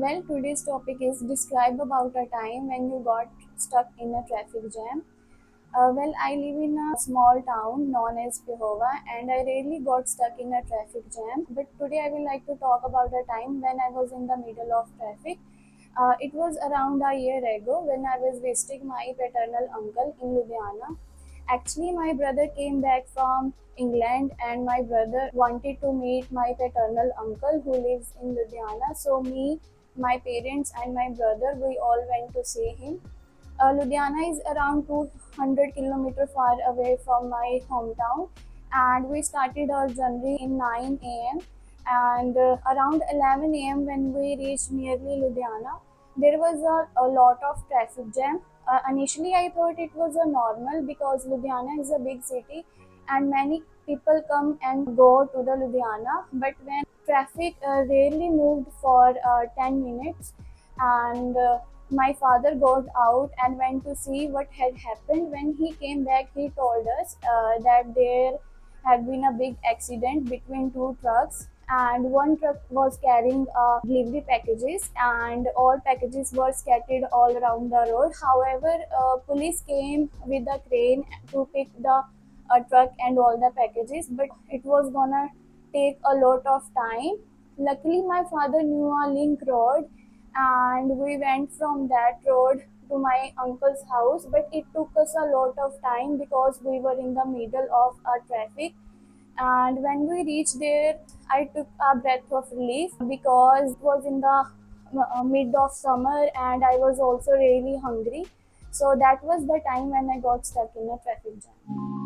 Well, today's topic is describe about a time when you got stuck in a traffic jam. I live in a small town known as Pehova, and I rarely got stuck in a traffic jam. But today I will like to talk about a time when I was in the middle of traffic. It was around a year ago when I was visiting my paternal uncle in Ludhiana. Actually, my brother came back from England, and my brother wanted to meet my paternal uncle who lives in Ludhiana. So, me, my parents, and my brother, we all went to see him. Ludhiana is around 200 kilometers far away from my hometown, and we started our journey in 9 a.m. And around 11 a.m. when we reached nearly Ludhiana, there was a lot of traffic jam. Initially, I thought it was a normal because Ludhiana is a big city, and many people come and go to the Ludhiana. But when traffic rarely moved for 10 minutes, and my father got out and went to see what had happened. When he came back, he told us that there had been a big accident between two trucks, and one truck was carrying delivery packages, and all packages were scattered all around the road. However, police came with a crane to pick the truck and all the packages, but it was gonna take a lot of time. Luckily, my father knew a link road, and we went from that road to my uncle's house, but it took us a lot of time because we were in the middle of a traffic. And when we reached there, I took a breath of relief because it was in the mid of summer, and I was also really hungry. So that was the time when I got stuck in a traffic jam.